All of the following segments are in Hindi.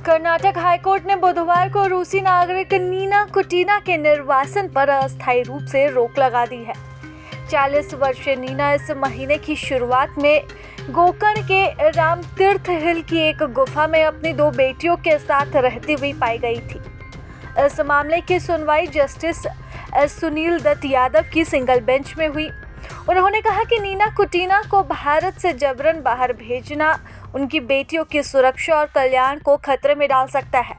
कर्नाटक हाईकोर्ट ने बुधवार को रूसी नागरिक नीना कुटीना के निर्वासन पर अस्थायी रूप से रोक लगा दी है। 40 वर्षीय नीना इस महीने की शुरुआत में गोकर्ण के रामतीर्थ हिल की एक गुफा में अपनी 2 बेटियों के साथ रहती हुई पाई गई थी। इस मामले की सुनवाई जस्टिस सुनील दत्त यादव की सिंगल बेंच में हुई। उन्होंने कहा कि नीना कुटीना को भारत से जबरन बाहर भेजना उनकी बेटियों की सुरक्षा और कल्याण को खतरे में डाल सकता है।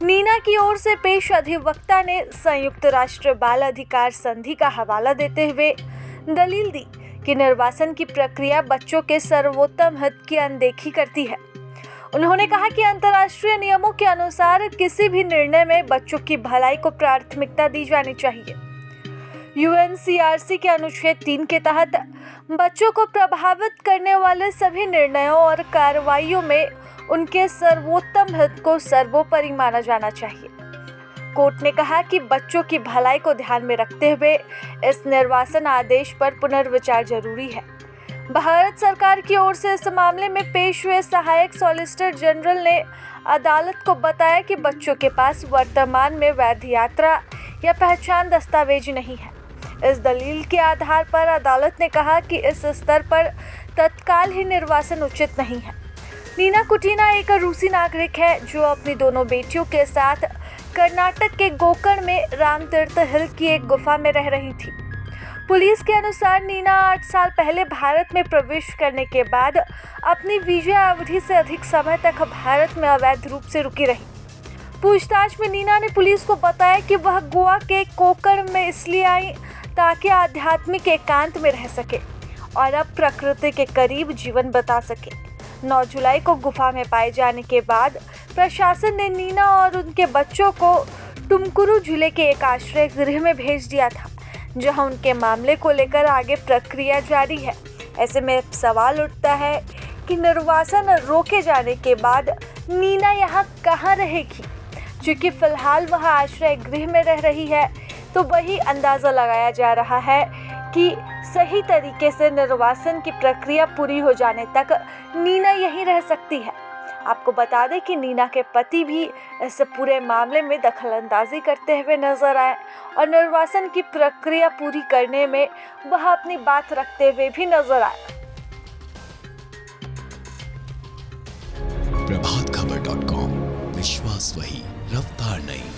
नीना की ओर से पेश अधिवक्ता ने संयुक्त राष्ट्र बाल अधिकार संधि का हवाला देते हुए दलील दी कि निर्वासन की प्रक्रिया बच्चों के सर्वोत्तम हित की अनदेखी करती है। उन्होंने कहा कि अंतर्राष्ट्रीय नियमों के अनुसार किसी भी निर्णय में बच्चों की भलाई को प्राथमिकता दी जानी चाहिए। यूएनसीआरसी के अनुच्छेद 3 के तहत बच्चों को प्रभावित करने वाले सभी निर्णयों और कार्रवाइयों में उनके सर्वोत्तम हित को सर्वोपरि माना जाना चाहिए। कोर्ट ने कहा कि बच्चों की भलाई को ध्यान में रखते हुए इस निर्वासन आदेश पर पुनर्विचार जरूरी है। भारत सरकार की ओर से इस मामले में पेश हुए सहायक सॉलिसिटर जनरल ने अदालत को बताया कि बच्चों के पास वर्तमान में वैध यात्रा या पहचान दस्तावेज नहीं है। इस दलील के आधार पर अदालत ने कहा कि इस स्तर पर तत्काल ही निर्वासन उचित नहीं है। नीना कुटीना एक रूसी नागरिक है जो अपनी दोनों बेटियों के साथ कर्नाटक के गोकर्ण में रामतीर्थ हिल की एक गुफा में रह रही थी। पुलिस के अनुसार नीना 8 साल पहले भारत में प्रवेश करने के बाद अपनी वीजा अवधि से अधिक समय तक भारत में अवैध रूप से रुकी रही। पूछताछ में नीना ने पुलिस को बताया कि वह गोवा के कोकण में इसलिए आई ताकि आध्यात्मिक एकांत में रह सके और अब प्रकृति के करीब जीवन बिता सके। 9 जुलाई को गुफा में पाए जाने के बाद प्रशासन ने नीना और उनके बच्चों को तुमकुरू जिले के एक आश्रय गृह में भेज दिया था, जहां उनके मामले को लेकर आगे प्रक्रिया जारी है। ऐसे में सवाल उठता है कि निर्वासन रोके जाने के बाद नीना यहाँ कहाँ रहेगी। क्योंकि फिलहाल वह आश्रय गृह में रह रही है, तो वही अंदाज़ा लगाया जा रहा है कि सही तरीके से निर्वासन की प्रक्रिया पूरी हो जाने तक नीना यहीं रह सकती है। आपको बता दें कि नीना के पति भी इस पूरे मामले में दखलंदाजी करते हुए नजर आए और निर्वासन की प्रक्रिया पूरी करने में वह अपनी बात रखते हुए भी नजर आए। प्रभातखबर.com, विश्वास वही, रफ्तार नहीं।